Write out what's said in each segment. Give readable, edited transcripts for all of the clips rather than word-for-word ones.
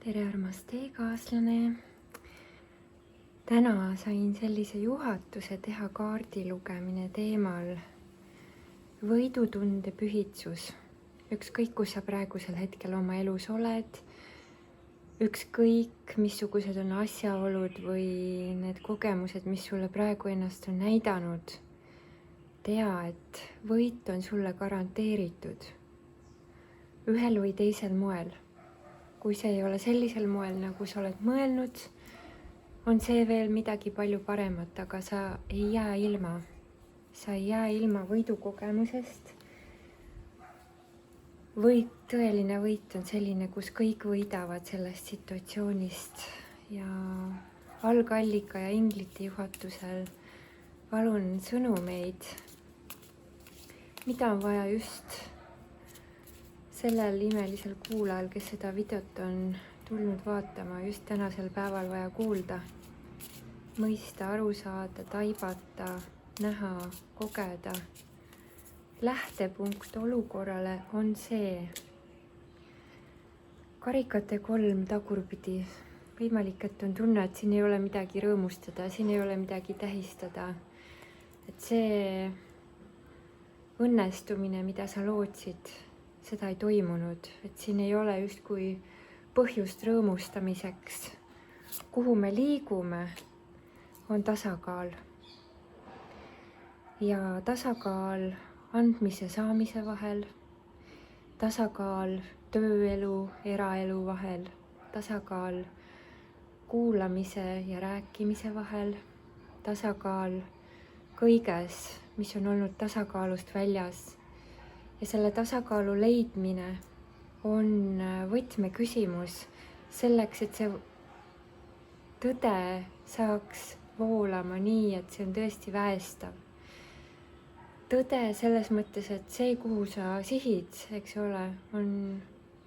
tere, armas teekaaslane. Täna sain sellise juhatuse teha kaardi lugemine teemal võidutunde pühitsus. Ükskõik, kus sa praegusel hetkel oma elus oled, ükskõik, missugused on asjaolud või need kogemused, mis sulle praegu ennast on näidanud, tea, et võit on sulle garanteeritud ühel või teisel moel. Kui see ei ole sellisel moel, nagu sa oled mõelnud, on see veel midagi palju paremat, aga sa ei jää ilma. Sa ei jää ilma võidukogemusest. Tõeline võit on selline, kus kõik võidavad sellest situatsioonist ja algallika ja inglite juhatusel palun sõnumeid, mida on vaja just sellel imelisel kuulajal, kes seda videot on tulnud vaatama, just tänasel päeval vaja kuulda, mõista, aru saada, taibata, näha, kogeda. Lähtepunkt olukorrale on see. Karikate 3 tagurpidi. Võimalik, et on tunne, et siin ei ole midagi rõõmustada, siin ei ole midagi tähistada. Et see õnnestumine, mida sa lootsid, seda ei toimunud, et siin ei ole justkui põhjust rõõmustamiseks. Kuhu me liigume, on tasakaal. Ja tasakaal andmise saamise vahel, tasakaal tööelu, eraelu vahel, tasakaal kuulamise ja rääkimise vahel, tasakaal kõiges, mis on olnud tasakaalust väljas. Ja selle tasakaalu leidmine on võtmeküsimus selleks, et see tõde saaks voolama nii, et see on tõesti väestav. Tõde selles mõttes, et see, kuhu sa sihid, eks ole, on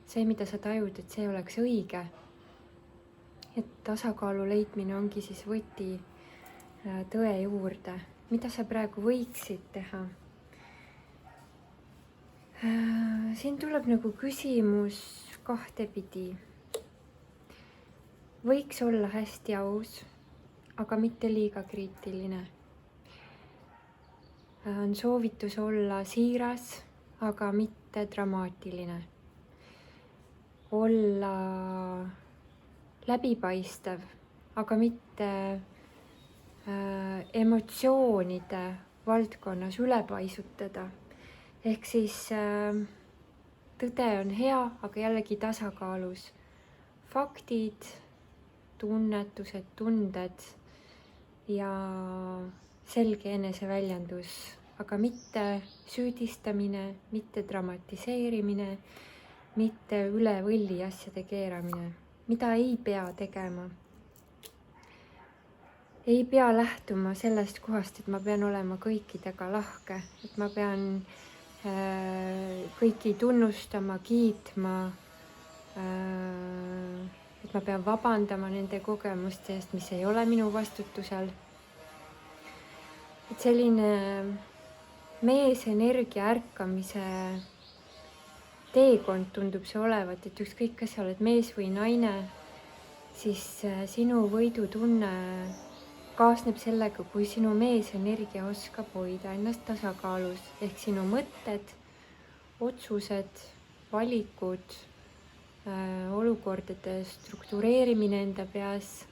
see, mida sa tajud, et see oleks õige. Et tasakaalu leidmine ongi siis võti tõe juurde. Mida sa praegu võiksid teha? Siin tuleb nagu küsimus kahtepidi. Võiks olla hästi aus, aga mitte liiga kriitiline. On soovitus olla siiras, aga mitte dramaatiline. Olla läbipaistev, aga mitte emotsioonide valdkonnas üle paisutada. Ehk siis tõde on hea, aga jällegi tasakaalus. Faktid, tunnetused, tunded ja selge eneseväljendus, aga mitte süüdistamine, mitte dramatiseerimine, mitte üle võlli asjade keeramine. Mida ei pea tegema? Ei pea lähtuma sellest kohast, et ma pean olema kõikidega lahke, et ma pean kõiki tunnustama, kiitma, et ma pean vabandama nende kogemuste eest, mis ei ole minu vastutusel. Et selline meesenergia ärkamise teekond tundub see olevat, et ükskõik, kas sa oled mees või naine, siis sinu võidutunne kaasneb sellega, kui sinu meesenergia oskab hoida ennast tasakaalus, ehk sinu mõtted, otsused, valikud, olukordade struktureerimine enda peas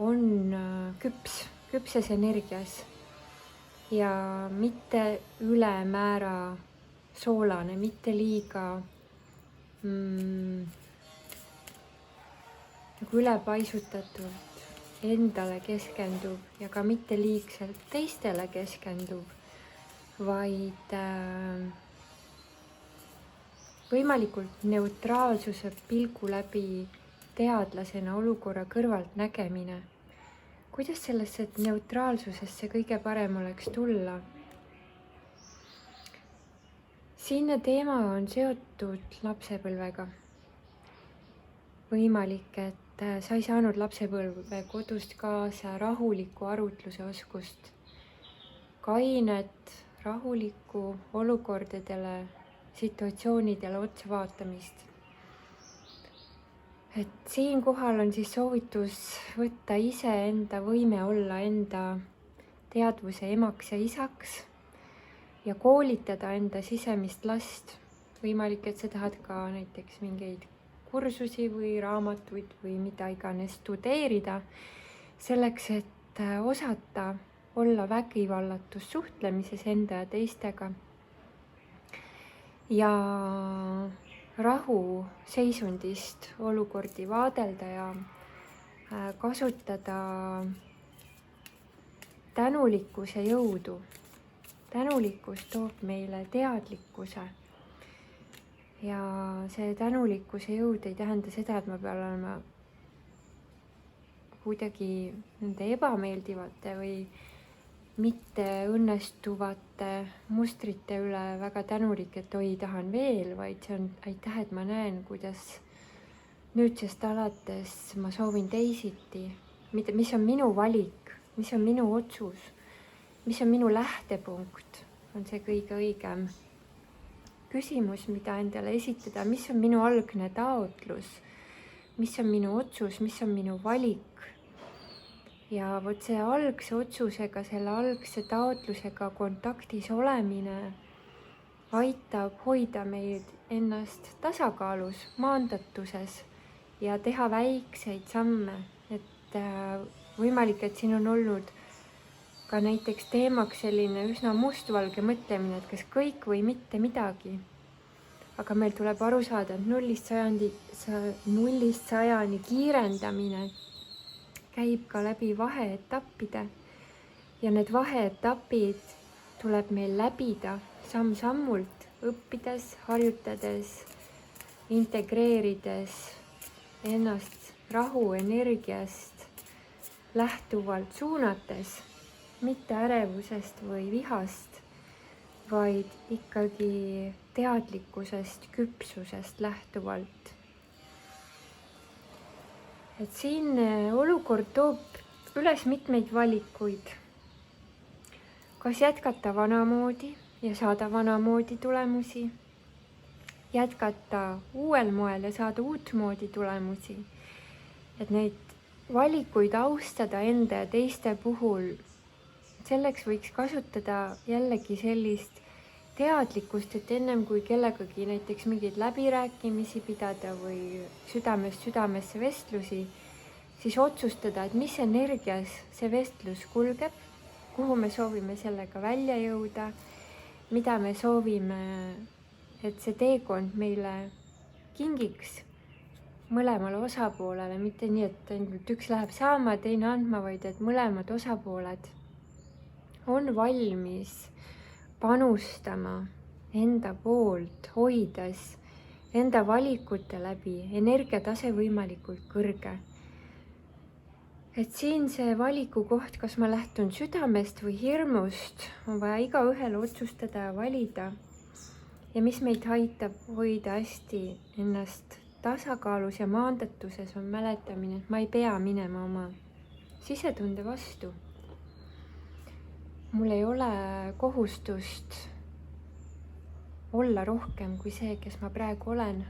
on küpses energias ja mitte ülemäära soolane, mitte liiga nagu ülepaisutatult endale keskendub ja ka mitte liigselt teistele keskendub, vaid võimalikult neutraalsuse pilgu läbi teadlasena olukorra kõrvalt nägemine. Kuidas sellesse neutraalsusesse kõige parem oleks tulla? Siinne teema on seotud lapsepõlvega. Võimalik, et sa ei saanud lapsepõlve kodust kaasa rahuliku arutluse oskust, kainet, rahulikku olukordadele, situatsioonidele otsa vaatamist. et siinkohal on siis soovitus võtta iseenda võime olla enda teadvuse emaks ja isaks ja koolitada enda sisemist last. Võimalik, et sa tahad ka näiteks mingeid kursusi või raamatuid või mida iganes studeerida, selleks, et osata olla vägivallatus suhtlemises enda ja teistega ja rahu seisundist olukordi vaadelda ja kasutada tänulikkuse jõudu. Tänulikkus toob meile teadlikkuse ja see tänulikkuse jõud ei tähenda seda, et ma pean olema kuidagi nende ebameeldivate või mitte õnnestuvate mustrite üle väga tänulik, et oi, tahan veel, vaid see on aitäh, et ma näen, kuidas nüüdsest alates ma soovin teisiti, mis on minu valik, mis on minu otsus, mis on minu lähtepunkt, on see kõige õigem küsimus, mida endale esitada, mis on minu algne taotlus, mis on minu otsus, mis on minu valik. Ja vot see algse otsusega, selle algse taotlusega kontaktis olemine aitab hoida meid ennast tasakaalus, maandatuses ja teha väikseid samme, et võimalik, et siin on olnud ka näiteks teemaks selline üsna mustvalge mõtlemine, et kas kõik või mitte midagi. Aga meil tuleb aru saada, et 0-st 100-ni kiirendamine käib ka läbi vaheetappide ja need vaheetapid tuleb meil läbida samm-sammult, õppides, harjutades, integreerides ennast rahuenergiast lähtuvalt suunates, mitte ärevusest või vihast, vaid ikkagi teadlikkusest, küpsusest lähtuvalt. Et siin olukord toob üles mitmeid valikuid. Kas jätkata vanamoodi ja saada vanamoodi tulemusi, jätkata uuel moel ja saada uutmoodi tulemusi. Et neid valikuid austada enda ja teiste puhul, selleks võiks kasutada jällegi sellist teadlikkust, et ennem kui kellegagi näiteks mingeid läbirääkimisi pidada või südamest südamesse vestlusi, siis otsustada, et mis energias see vestlus kulgeb, kuhu me soovime sellega välja jõuda, mida me soovime, et see teekond meile kingiks mõlemale osapoolele, mitte nii, et ainult üks läheb saama, teine andma, vaid et mõlemad osapooled on valmis panustama enda poolt, hoides enda valikute läbi energiatase võimalikult kõrge. Et siin see valiku koht, kas ma lähtun südamest või hirmust, on vaja igaühel otsustada ja valida. Ja mis meid aitab hoida hästi ennast tasakaalus ja maandatuses on mäletamine, et ma ei pea minema oma sisetunde vastu. Mul ei ole kohustust olla rohkem kui see, kes ma praegu olen.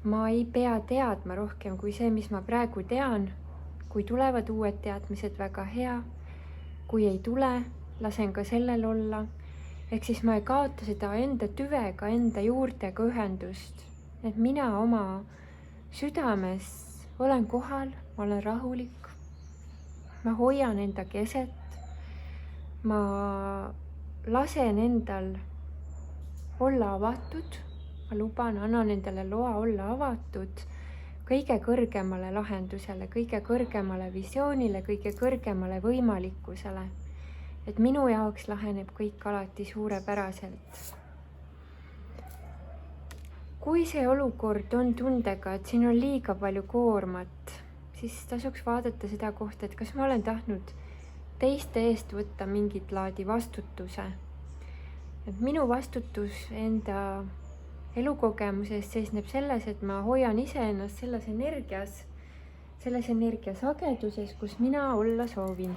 Ma ei pea teadma rohkem kui see, mis ma praegu tean. Kui tulevad uued teadmised, väga hea. Kui ei tule, lasen ka sellel olla. Ehk siis ma ei kaota seda enda tüvega, enda juurtega ühendust. Et mina oma südames olen kohal, ma olen rahulik. Ma hoian enda keset. Ma lasen endal olla avatud, ma luban, annan endale loa olla avatud kõige kõrgemale lahendusele, kõige kõrgemale visioonile, kõige kõrgemale võimalikkusele. Et minu jaoks laheneb kõik alati suurepäraselt. Kui see olukord on tundega, et siin on liiga palju koormat, siis tasuks vaadata seda kohta, et kas ma olen tahtnud teiste eest võtta mingit laadi vastutuse. Et minu vastutus enda elukogemuses seisneb selles, et ma hoian iseennast selles energiasageduses, kus mina olla soovin.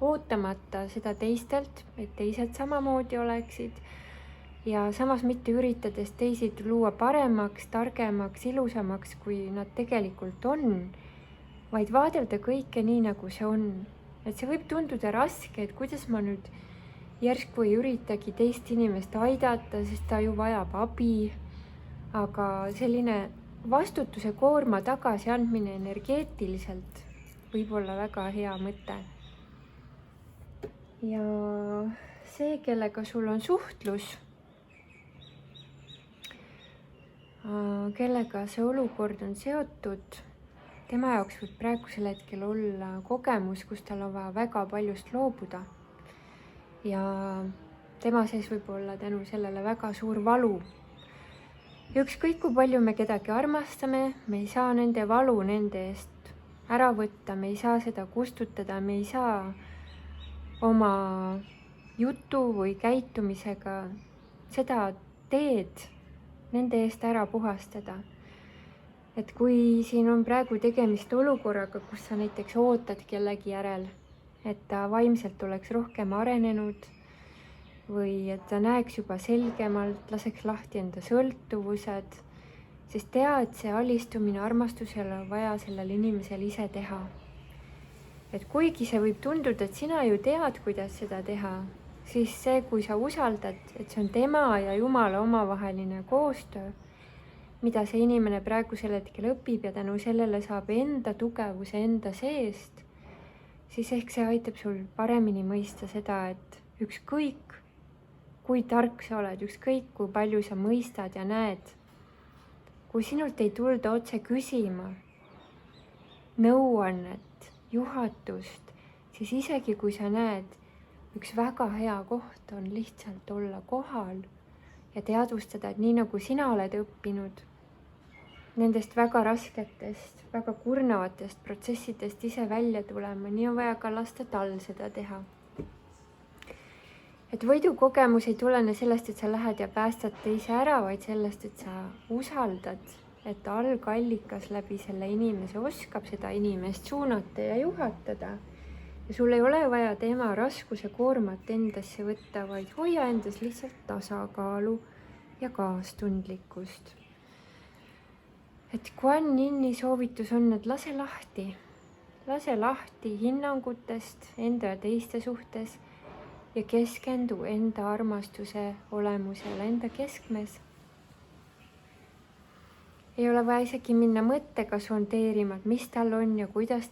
Ootamata seda teistelt, et teised samamoodi oleksid. ja samas mitte üritades teisi luua paremaks, targemaks, ilusamaks, kui nad tegelikult on, vaid vaadelda kõike nii, nagu see on. Et see võib tunduda raske, et kuidas ma nüüd järsku ei üritagi teist inimest aidata, sest ta ju vajab abi, aga selline vastutuse koorma tagasiandmine energeetiliselt võib olla väga hea mõte. Ja see, kellega sul on suhtlus, kellega see olukord on seotud, tema jaoks võib praegusel hetkel olla kogemus, kus tal on vaja väga paljust loobuda. Ja tema sees võib olla tänu sellele väga suur valu. Ja ükskõik, kui palju me kedagi armastame, me ei saa nende valu nende eest ära võtta, me ei saa seda kustutada, me ei saa oma jutu või käitumisega seda teed nende eest ära puhastada. Et kui siin on praegu tegemist olukorraga, kus sa näiteks ootad kellegi järel, et ta vaimselt oleks rohkem arenenud või et ta näeks juba selgemalt, laseks lahti enda sõltuvused, siis tea, et see alistumine armastusele on vaja sellel inimesel ise teha. Et kuigi see võib tunduda, et sina ju tead, kuidas seda teha, siis see, kui sa usaldad, et see on tema ja Jumala omavaheline koostöö, mida see inimene praegusel hetkel õpib ja tänu sellele saab enda tugevuse enda seest, siis ehk see aitab sul paremini mõista seda, et ükskõik, kui tark sa oled, ükskõik, kui palju sa mõistad ja näed, kui sinult ei tulda otse küsima nõuannet, juhatust, siis isegi kui sa näed, üks väga hea koht on lihtsalt olla kohal ja teadvustada, et nii nagu sina oled õppinud nendest väga rasketest, väga kurnavatest protsessidest ise välja tulema, nii on vaja ka lasta tal seda teha. Et võidukogemus ei tulene sellest, et sa lähed ja päästad teise ära, vaid sellest, et sa usaldad, et algallikas läbi selle inimese oskab seda inimest suunata ja juhatada. Ja sul ei ole vaja tema raskuse koormat endasse võtta, vaid hoia endas lihtsalt tasakaalu ja kaastundlikkust. Et Kuan Yini soovitus on, et lase lahti hinnangutest enda ja teiste suhtes ja keskendu enda armastuse olemusele enda keskmes. Ei ole vaja isegi minna mõttega sondeerima, et mis tal on ja kuidas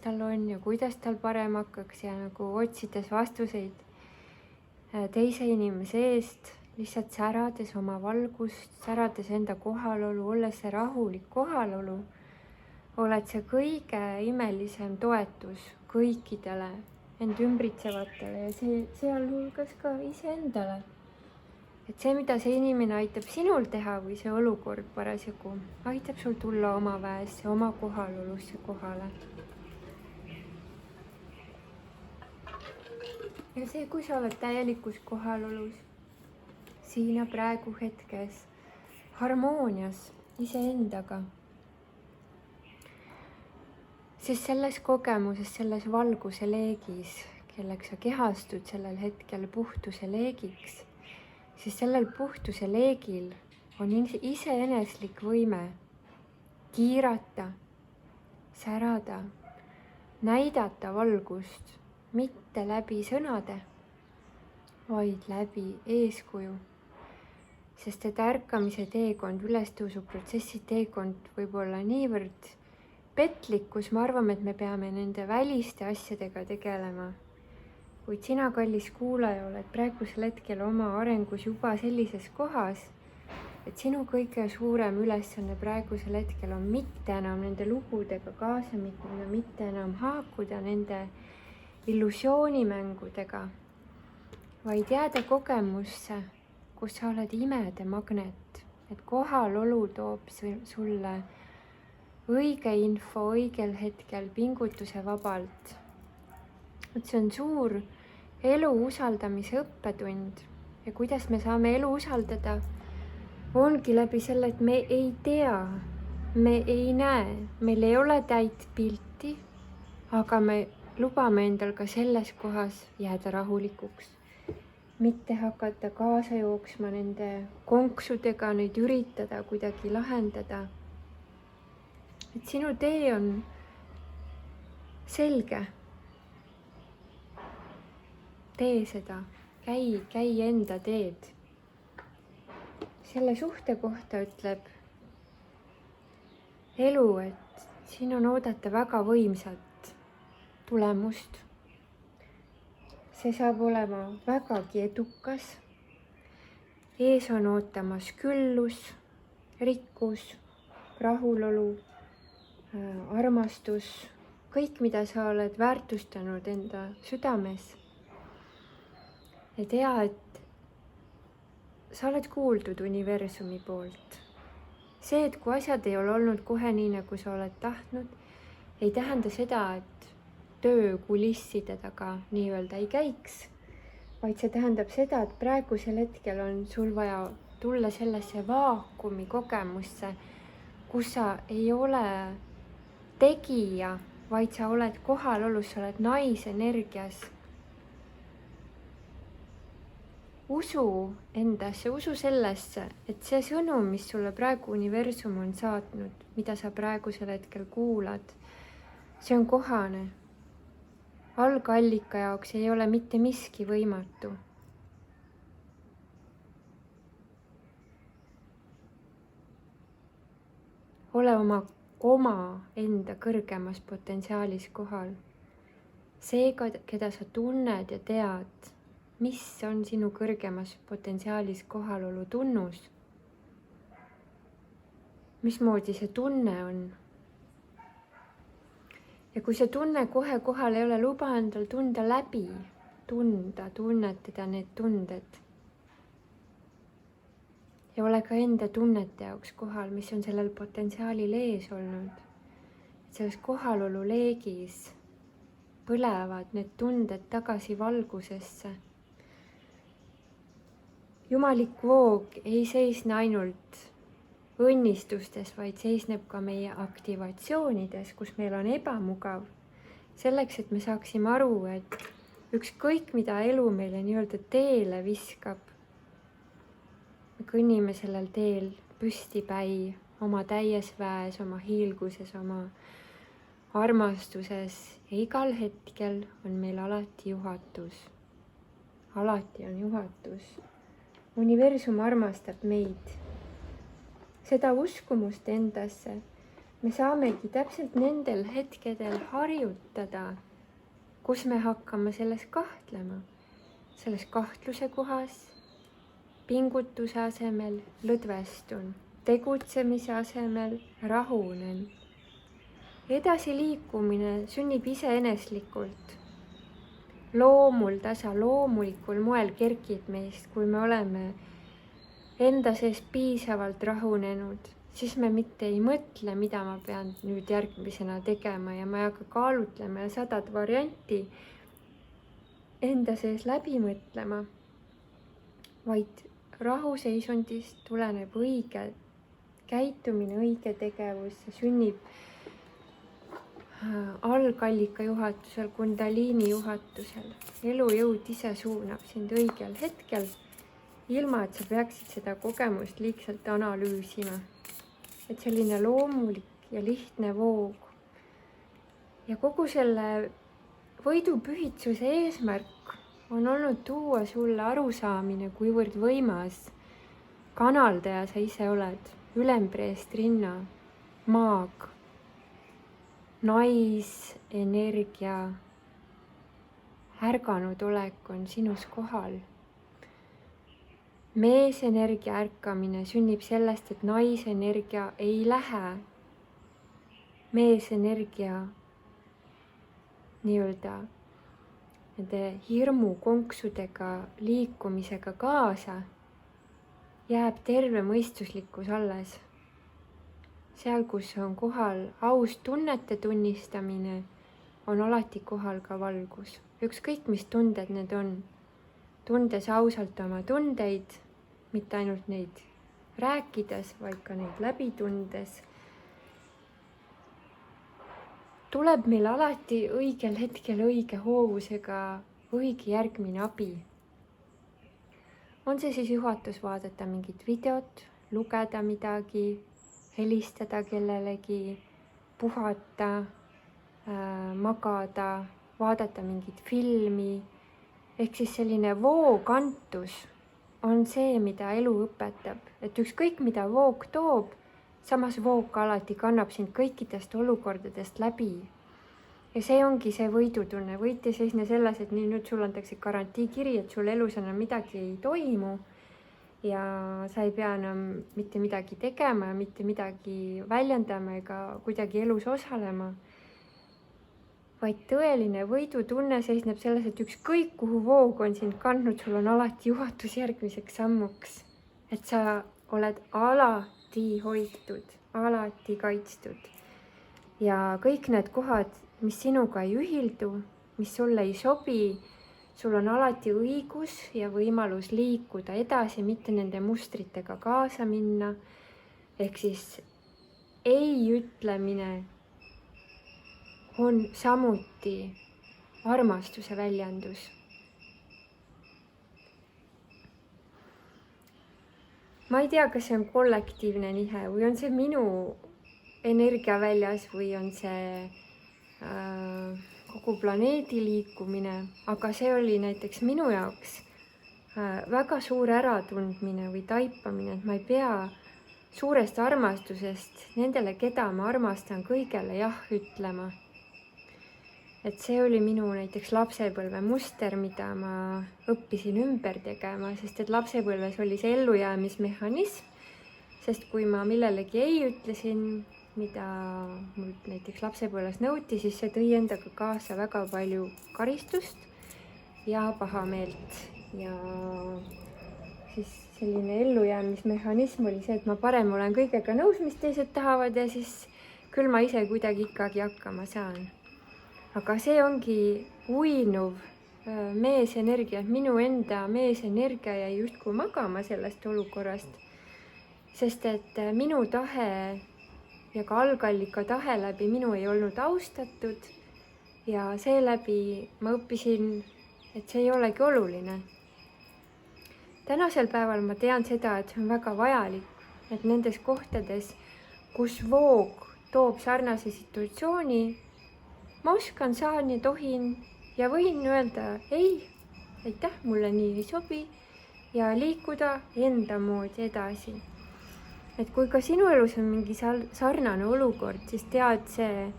tal parem hakkaks ja nagu otsides vastuseid teise inimese eest, lihtsalt särades oma valgust, särades enda kohalolu, olles see rahulik kohalolu, oled see kõige imelisem toetus kõikidele end ümbritsevatele ja sealhulgas ka iseendale. Et see, mida see inimene aitab sinul teha või see olukord parasjagu, aitab sul tulla oma väesse, oma kohalolusse kohale. Ja see, kui sa oled täielikus kohalolus, siin ja praegu hetkes, harmoonias iseendaga, siis selles kogemuses, selles valguse leegis, kelleks sa kehastud sellel hetkel puhtuse leegiks, siis sellel puhtuse leegil on iseeneslik võime kiirata, särada, näidata valgust, mitte läbi sõnade, vaid läbi eeskuju. Sest et ärkamise teekond, ülestõusuprotsessi teekond võib olla niivõrd petlik, kus me arvame, et me peame nende väliste asjadega tegelema. Kuid sina, kallis kuulaja, oled praegusel hetkel oma arengus juba sellises kohas, et sinu kõige suurem ülesanne praegusel hetkel on mitte enam nende lugudega kaasa minna, mitte enam haakuda nende illusioonimängudega, vaid jääda kogemusse, kus sa oled imede magnet, et kohalolu toob sulle õige info õigel hetkel pingutuse vabalt. Et see on suur elu usaldamise õppetund ja kuidas me saame elu usaldada, ongi läbi selle, et me ei tea, me ei näe, meil ei ole täit pilti, aga me lubame endal ka selles kohas jääda rahulikuks. mitte hakata kaasa jooksma nende konksudega, neid üritada kuidagi lahendada. Et sinu tee on selge. Tee seda, käi enda teed. Selle suhte kohta ütleb elu, et siin on oodata väga võimsat tulemust. See saab olema vägagi edukas. Ees on ootamas küllus, rikkus, rahulolu, armastus, kõik, mida sa oled väärtustanud enda südames. Ja tea, et sa oled kuuldud universumi poolt. See, et kui asjad ei ole olnud kohe nii, nagu sa oled tahtnud, ei tähenda seda, et töö kulisside taga nii-öelda ei käiks, vaid see tähendab seda, et praegusel hetkel on sul vaja tulla sellesse vaakumi kogemusse, kus sa ei ole tegija, vaid sa oled kohalolus, sa oled naisenergias. Usu endasse, usu sellesse, et see sõnum, mis sulle praegu universum on saatnud, mida sa praegusel hetkel kuulad, see on kohane. Algallika jaoks ei ole mitte miski võimatu. Ole oma enda kõrgemas potentsiaalis kohal. See, keda sa tunned ja tead, mis on sinu kõrgemas potentsiaalis kohalolu tunnus? Mismoodi see tunne on? Ja kui see tunne kohe kohal ei ole, luba endal tunda läbi, tunnetada need tunded. Ja ole ka enda tunnete jaoks kohal, mis on sellel potentsiaalil ees olnud. Selles kohalolu leegis põlevad need tunded tagasi valgusesse. Jumalik voog ei seisne ainult õnnistustes, vaid seisneb ka meie aktivatsioonides, kus meil on ebamugav. Selleks, et me saaksime aru, et ükskõik mida elu meile nii-öelda teele viskab, me kõnnime sellel teel püstipäi, oma täies väes, oma hiilguses, oma armastuses ja igal hetkel on meil alati juhatus. Alati on juhatus. Universum armastab meid. Seda uskumust endasse me saamegi täpselt nendel hetkedel harjutada, kus me hakkame selles kahtlema. Selles kahtluse kohas, pingutuse asemel lõdvestun, tegutsemise asemel rahunen. Edasi liikumine sünnib iseeneslikult. Loomultasa, loomulikul moel kerkib meist, kui me oleme enda sees piisavalt rahunenud, siis me mitte ei mõtle, mida ma pean nüüd järgmisena tegema ja ma ei hakka kaalutlema ja 100 varianti enda sees läbi mõtlema, vaid rahuseisundist tuleneb õige käitumine, õige tegevus, see sünnib algallika juhatusel, kundaliini juhatusel. Elujõud ise suunab sind õigel hetkel, ilma et sa peaksid seda kogemust liigselt analüüsima. Et selline loomulik ja lihtne voog. Ja kogu selle võidupühitsuse eesmärk on olnud tuua sulle arusaamine, kuivõrd võimas kanaldaja sa ise oled, ülempreestrinna, maag, naisenergia ärganud olek on sinus kohal. Meesenergia ärkamine sünnib sellest, et naisenergia ei lähe meesenergia nii-öelda nende hirmukonksudega liikumisega kaasa, jääb terve mõistuslikkus alles. Seal, kus on kohal aus tunnete tunnistamine, on alati kohal ka valgus. Ükskõik, mis tunded need on. Tundes ausalt oma tundeid, mitte ainult neid rääkides, vaid ka neid läbi tundes, tuleb meil alati õigel hetkel õige hoovusega õige järgmine abi. on see siis juhatus vaadata mingit videot, lugeda midagi, helistada kellelegi, puhata, magada, vaadata mingit filmi. Ehk siis selline voogantus on see, mida elu õpetab, et ükskõik mida voog toob, samas voog alati kannab sind kõikidest olukordadest läbi. Ja see ongi see võidutunne. Võit ei seisne selles, et nii nüüd sul antakse garantiikiri, et sul elus enam midagi ei toimu ja sa ei pea enam mitte midagi tegema ja mitte midagi väljendama ega kuidagi elus osalema. Vaid tõeline võidutunne seisneb selles, et ükskõik kuhu voog on sind kandnud, sul on alati juhatus järgmiseks sammuks. Et sa oled alati hoitud, alati kaitstud. Ja kõik need kohad, mis sinuga ei ühildu, mis sulle ei sobi, sul on alati õigus ja võimalus liikuda edasi, mitte nende mustritega kaasa minna. Ehk siis ei ütlemine on samuti armastuse väljendus. Ma ei tea, kas see on kollektiivne nihe või on see minu energia väljas või on see kogu planeedi liikumine, aga see oli näiteks minu jaoks väga suur äratundmine või taipamine, et ma ei pea suurest armastusest nendele, keda ma armastan, kõigele jah ütlema. Et see oli minu näiteks lapsepõlve muster, mida ma õppisin ümber tegema, sest et lapsepõlves oli see ellujäämismehhanism, sest kui ma millelegi ei ütlesin, mida mul näiteks lapsepõlves nõuti, siis see tõi endaga kaasa väga palju karistust ja pahameelt. Ja siis selline ellujäämismehhanism oli see, et ma parem olen kõigega nõus, mis teised tahavad ja siis küll ma ise kuidagi ikkagi hakkama saan. Aga see ongi uinuv meesenergia, minu enda meesenergia jäi justkui magama sellest olukorrast, sest et minu tahe ja ka algallika tahe läbi minu ei olnud austatud ja seeläbi ma õppisin, et see ei olegi oluline. Tänasel päeval ma tean seda, et see on väga vajalik, et nendes kohtades, kus voog toob sarnase situatsiooni, ma oskan, saan ja tohin ja võin öelda ei, aitäh, mulle nii ei sobi ja liikuda enda moodi edasi. Et kui ka sinu elus on mingi sarnane olukord, siis tead see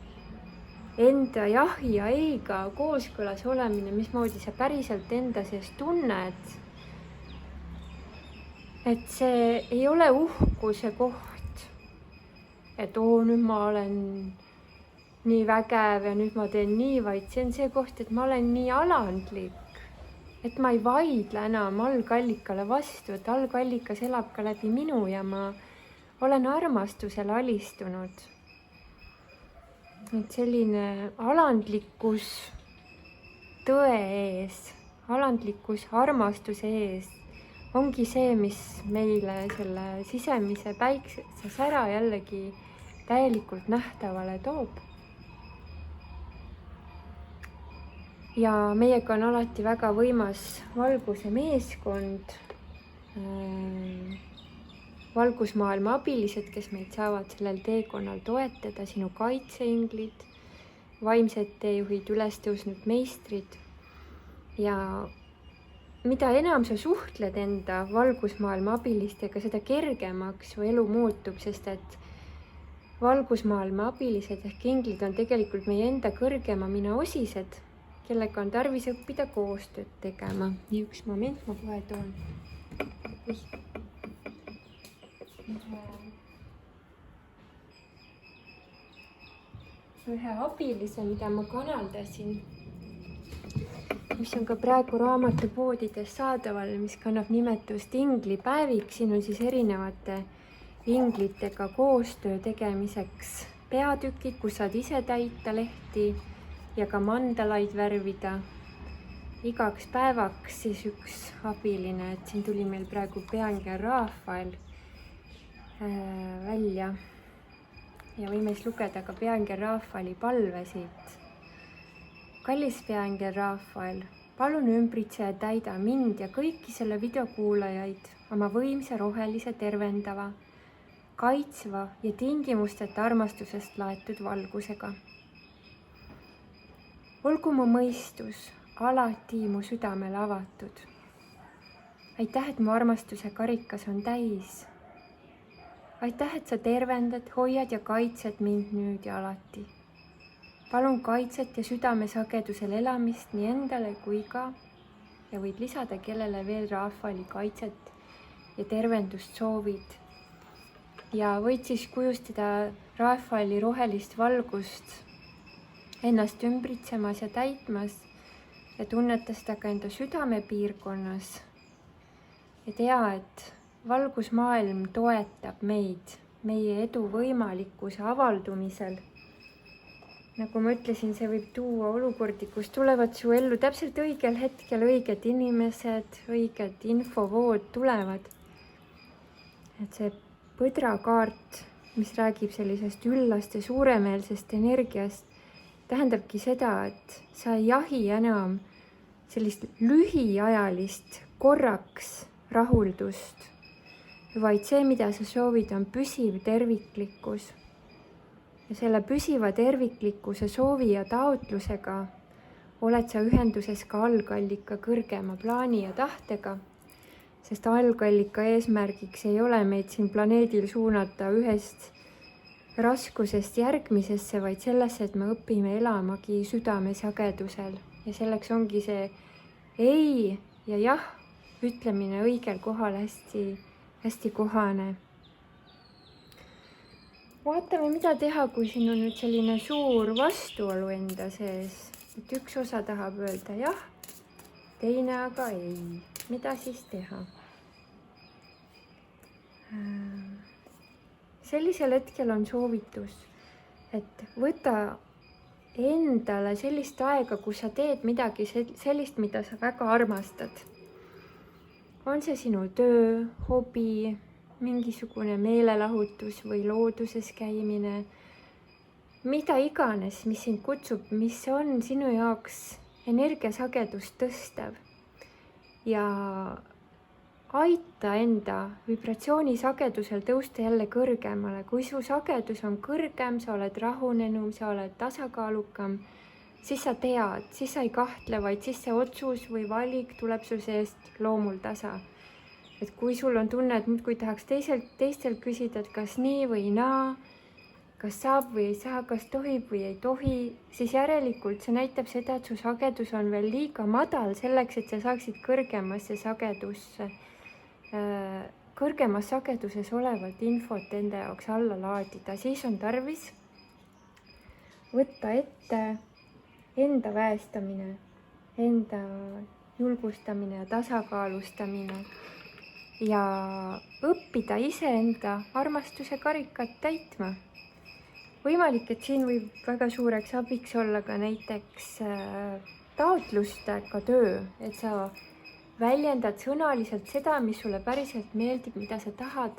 enda jahi ja eiga kooskõlas olemine, mismoodi sa päriselt enda sees tunned. Et see ei ole uhkuse koht, et nüüd ma olen nii vägev ja nüüd ma teen nii, vaid see on see koht, et ma olen nii alandlik, et ma ei vaidle enam algallikale vastu, et algallikas elab ka läbi minu ja ma olen armastusele alistunud. Et selline alandlikkus tõe ees, alandlikkus armastuse ees ongi see, mis meile selle sisemise päikse sära jällegi täielikult nähtavale toob. Ja meiega on alati väga võimas valguse meeskond, valgusmaailma abilised, kes meid saavad sellel teekonnal toetada, sinu kaitseinglid, vaimsed teejuhid, ülestõusnud meistrid. Ja mida enam sa suhtled enda valgusmaailma abilistega, seda kergemaks su elu muutub, sest et valgusmaailma abilised ehk inglid on tegelikult meie enda kõrgema mina osised, kellega on tarvis õppida koostööd tegema. Nii üks moment, ma kohe toon ühe abilise, mida ma kanaldasin, mis on ka praegu raamatupoodides saadaval, mis kannab nimetust inglipäevik. Siin on siis erinevate inglitega koostöö tegemiseks peatükid, kus saad ise täita lehti ja ka mandalaid värvida. Igaks päevaks siis üks abiline, et siin tuli meil praegu peaangel Rafael välja ja võime siis lugeda ka peaangel Rafaeli palvesid. Kallis peaangel Rafael, palun ümbritse ja täida mind ja kõiki selle video kuulajaid oma võimsa rohelise tervendava, kaitsva ja tingimusteta armastusest laetud valgusega. Olgu mu mõistus alati mu südamele avatud. Aitäh, et mu armastuse karikas on täis. Aitäh, et sa tervendad, hoiad ja kaitsed mind nüüd ja alati. Palun kaitset ja südamesagedusel elamist nii endale kui ka, ja võid lisada, kellele veel Rafaeli kaitset ja tervendust soovid. Ja võid siis kujustada Rafaeli rohelist valgust ennast ümbritsemas ja täitmas ja tunneta seda ka enda südamepiirkonnas. Ja tea, et valgusmaailm toetab meid, meie edu võimalikkuse avaldumisel. Nagu ma ütlesin, see võib tuua olukordi, kus tulevad su ellu täpselt õigel hetkel õiged inimesed, õiged infovood tulevad. Et see põdrakaart, mis räägib sellisest üllast ja suuremeelsest energiast, tähendabki seda, et sa ei jahi enam sellist lühiajalist korraks rahuldust, vaid see, mida sa soovid, on püsiv terviklikkus. Ja selle püsiva terviklikkuse soovi ja taotlusega oled sa ühenduses ka algallika kõrgema plaani ja tahtega, sest algallika eesmärgiks ei ole meid siin planeedil suunata ühest raskusest järgmisesse, vaid sellesse, et me õpime elamagi südamesagedusel. Ja selleks ongi see ei ja jah ütlemine õigel kohal hästi kohane. Vaatame, mida teha, kui siin on nüüd selline suur vastuolu enda sees. Et üks osa tahab öelda jah, teine aga ei. Mida siis teha? Sellisel hetkel on soovitus, et võta endale sellist aega, kus sa teed midagi sellist, mida sa väga armastad. On see sinu töö, hobi, mingisugune meelelahutus või looduses käimine, mida iganes, mis sind kutsub, mis on sinu jaoks energiasagedust tõstev ja aita enda vibratsioonisagedusel tõusta jälle kõrgemale. Kui su sagedus on kõrgem, sa oled rahunenum, sa oled tasakaalukam, siis sa tead, siis sa ei kahtle, vaid siis see otsus või valik tuleb su seest loomul tasa. Et kui sul on tunne, et muudkui tahaks teistelt küsida, et kas nii või naa, kas saab või ei saa, kas tohib või ei tohi, siis järelikult see näitab seda, et su sagedus on veel liiga madal selleks, et sa saaksid kõrgemas sageduses olevat infot enda jaoks alla laadida. Siis on tarvis võtta ette enda väestamine, enda julgustamine ja tasakaalustamine ja õppida iseenda armastuse karikat täitma. Võimalik, et siin võib väga suureks abiks olla ka näiteks taotlustega töö, et sa väljendad sõnaliselt seda, mis sulle päriselt meeldib, mida sa tahad.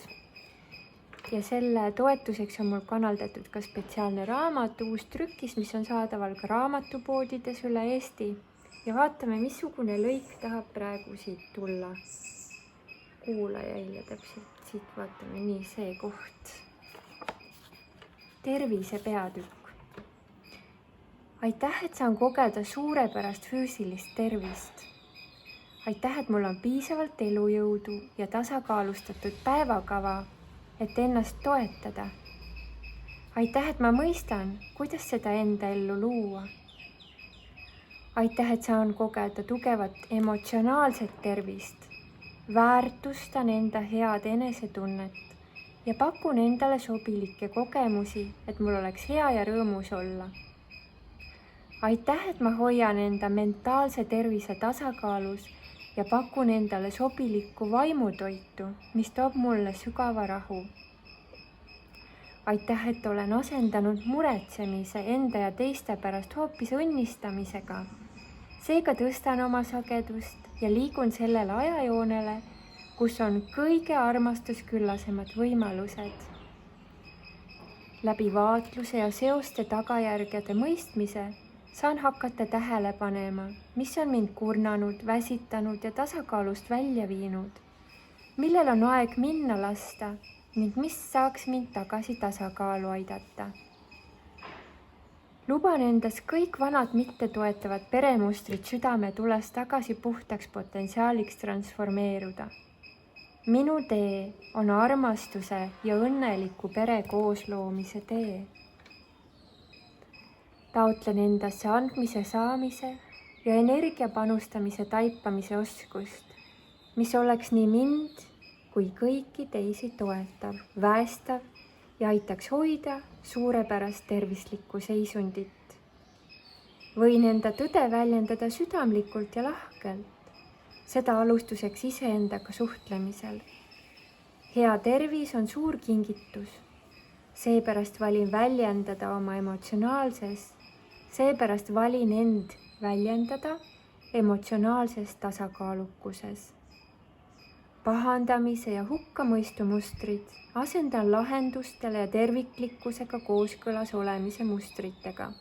Ja selle toetuseks on mul kanaldatud ka spetsiaalne raamat, uus trükis, mis on saadaval ka raamatupoodides üle Eesti. Ja vaatame, missugune lõik tahab praegu siit tulla kuulajaile täpselt. Siit vaatame, nii see koht. Tervise peatükk. Aitäh, et saan kogeda suurepärast füüsilist tervist. Aitäh, et mul on piisavalt elujõudu ja tasakaalustatud päevakava, et ennast toetada. Aitäh, et ma mõistan, kuidas seda enda ellu luua. Aitäh, et saan kogeda tugevat emotsionaalset tervist, väärtustan enda head enesetunnet ja pakun endale sobilikke kogemusi, et mul oleks hea ja rõõmus olla. Aitäh, et ma hoian enda mentaalse tervise tasakaalus ja pakun endale sobilikku vaimutoitu, mis toob mulle sügava rahu. Aitäh, et olen asendanud muretsemise enda ja teiste pärast hoopis õnnistamisega. Seega tõstan oma sagedust ja liigun sellele ajajoonele, kus on kõige armastusküllasemad võimalused. Läbi vaatluse ja seoste tagajärgede mõistmise Saan hakata tähele panema, mis on mind kurnanud, väsitanud ja tasakaalust välja viinud, millel on aeg minna lasta ning mis saaks mind tagasi tasakaalu aidata. Luban endas kõik vanad mittetoetavad peremustrid südametules tagasi puhtaks potentsiaaliks transformeeruda. Minu tee on armastuse ja õnneliku pere koosloomise tee. Taotlen endasse andmise, saamise ja energia panustamise taipamise oskust, mis oleks nii mind kui kõiki teisi toetav, väestav ja aitaks hoida suurepärast tervislikku seisundit. Võin enda tõde väljendada südamlikult ja lahkelt, seda alustuseks iseendaga suhtlemisel. Hea tervis on suur kingitus, seepärast valin väljendada oma seepärast valin end väljendada emotsionaalses tasakaalukuses. Pahandamise ja hukkamõistu mustrid asendan lahendustele ja terviklikkusega kooskõlas olemise mustritega,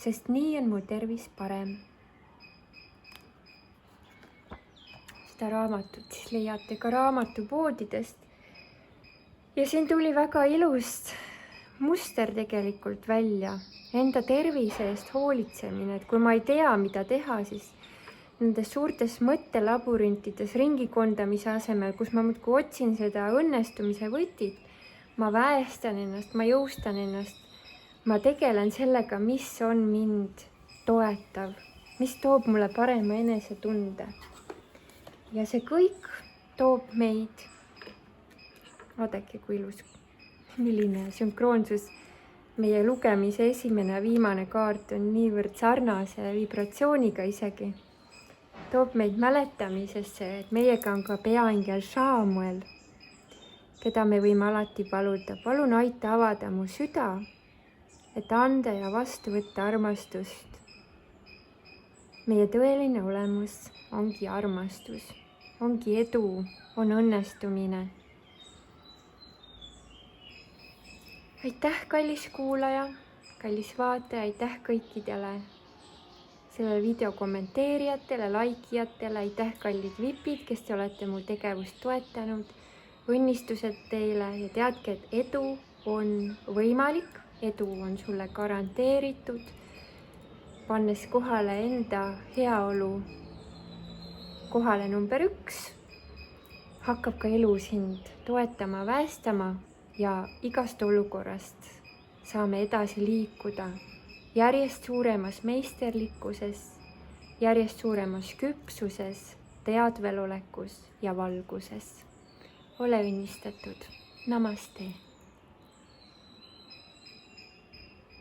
sest nii on mu tervis parem. Seda raamatut siis leiate ka raamatupoodidest. Ja siin tuli väga ilus muster tegelikult välja. Enda tervise eest hoolitsemine, et kui ma ei tea, mida teha, siis nendes suurtes mõttelabürintides ringikondamise asemel, kus ma muudkui otsin seda õnnestumise võtit, ma väestan ennast, ma jõustan ennast, ma tegelen sellega, mis on mind toetav, mis toob mulle parema enesetunde. Ja see kõik toob meid, vaadake kui ilus, milline sünkroonsus. Meie lugemise esimene ja viimane kaart on niivõrd sarnase vibratsiooniga isegi. Toob meid mäletamisesse, et meiega on ka peaingel Šaamuel, keda me võime alati paluda. Palun aita avada mu süda, et anda ja vastu võtta armastust. Meie tõeline olemus ongi armastus, ongi edu, on õnnestumine. Aitäh, kallis kuulaja, kallis vaataja, aitäh kõikidele selle video kommenteerijatele, laikijatele, aitäh kallid vipid, kes te olete mu tegevust toetanud. Õnnistused teile ja teadke, et edu on võimalik, edu on sulle garanteeritud. Pannes kohale enda heaolu kohale number 1, hakkab ka elu sind toetama, väestama. Ja igast olukorrast saame edasi liikuda järjest suuremas meisterlikkuses, järjest suuremas küpsuses, teadvelolekus ja valguses. Ole õnnistatud. Namaste.